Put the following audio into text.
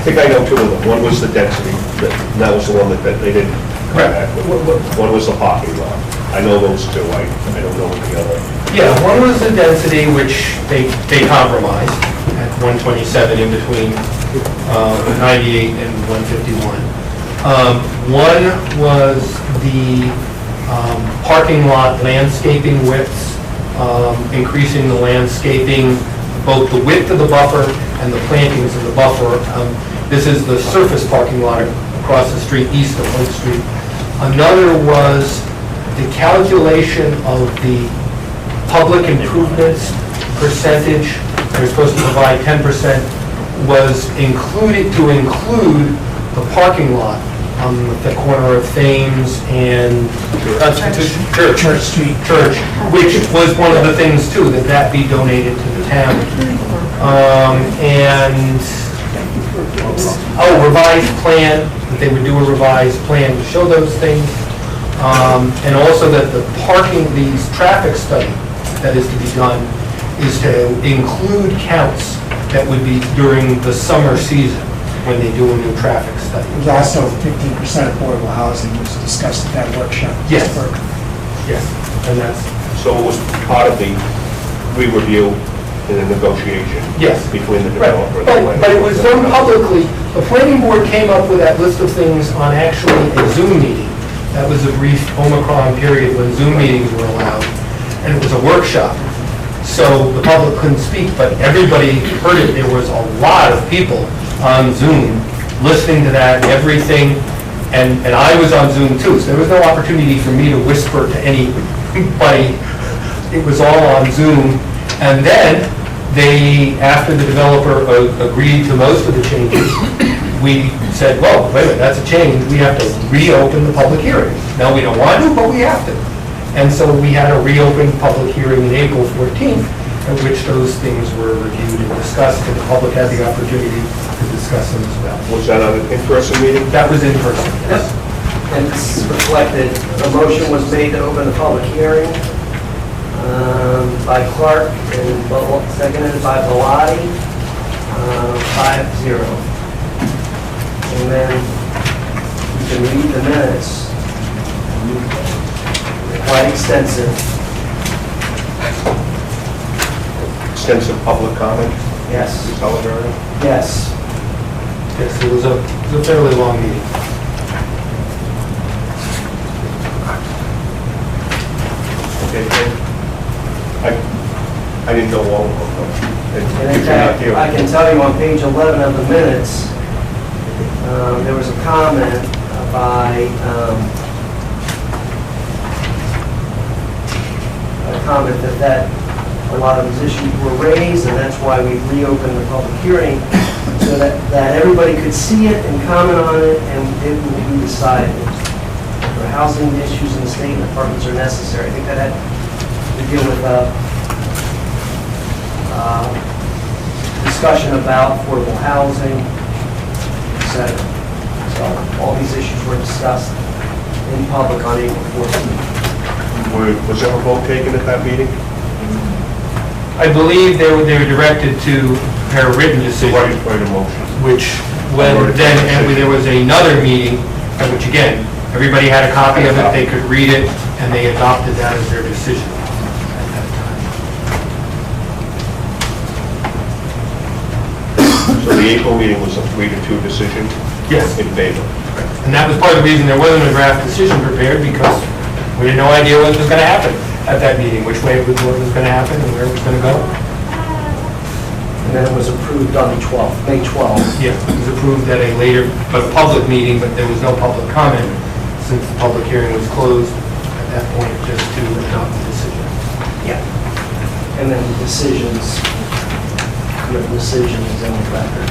think I know two of them. One was the density, that was the one that they didn't come back with. One was the parking lot. I know those two, I don't know the other. Yeah, one was the density, which they compromised at 127 in between 98 and 151. One was the parking lot landscaping widths, increasing the landscaping, both the width of the buffer and the plantings of the buffer. This is the surface parking lot across the street, east of Oak Street. Another was the calculation of the public improvements percentage. They're supposed to provide 10%, was included to include the parking lot on the corner of Thames and Church Street, which was one of the things too, that be donated to the town. Revised plan, that they would do a revised plan to show those things. And also that the traffic study that is to be done is to include counts that would be during the summer season when they do a new traffic study. There's also 15% affordable housing was discussed at that workshop. Yes. Yes, and that's, So it was part of the re-review and the negotiation? Yes. Between the right. developer and the landlord? But it was done publicly. The planning board came up with that list of things on actually a Zoom meeting. That was a brief Omicron period when Zoom meetings were allowed, and it was a workshop. So the public couldn't speak, but everybody heard it. There was a lot of people on Zoom listening to that, everything, and I was on Zoom too, so there was no opportunity for me to whisper to anybody. It was all on Zoom, and then after the developer agreed to most of the changes, we said, well, wait a minute, that's a change, we have to reopen the public hearing. Now, we don't want to, but we have to. And so we had a reopened public hearing on April 14th, at which those things were reviewed and discussed, and the public had the opportunity to discuss them as well. Was that an in-person meeting? That was in person, yes. And it's reflected, a motion was made to open the public hearing by Clark and seconded by Bellotti, 5-0. And then you can read the minutes. They're quite extensive. Extensive public comment? Yes. Solidarity? Yes. Yes, it was a fairly long meeting. Okay, I didn't know all of them. And in fact, I can tell you on page 11 of the minutes, there was a comment by that a lot of these issues were raised, and that's why we reopened the public hearing, so that everybody could see it and comment on it, and it will be decided. For housing issues in the state and apartments are necessary. I think that had to deal with discussion about affordable housing, etc. So all these issues were discussed in public on April 14th. Was there a vote taken at that meeting? I believe they were directed to prepare a written decision, Write a motion. which there was another meeting, at which again, everybody had a copy of it, they could read it, and they adopted that as their decision at that time. So the April meeting was a 3-2 decision? Yes. In favor? And that was part of the reason there wasn't a draft decision prepared, because we had no idea what was going to happen at that meeting, which way it was going to happen and where it was going to go. And then it was approved on the 12th, May 12th. Yeah, it was approved at a later, but public meeting, but there was no public comment since the public hearing was closed at that point, just to adopt the decision. Yeah. And then the decisions, written decisions in the record.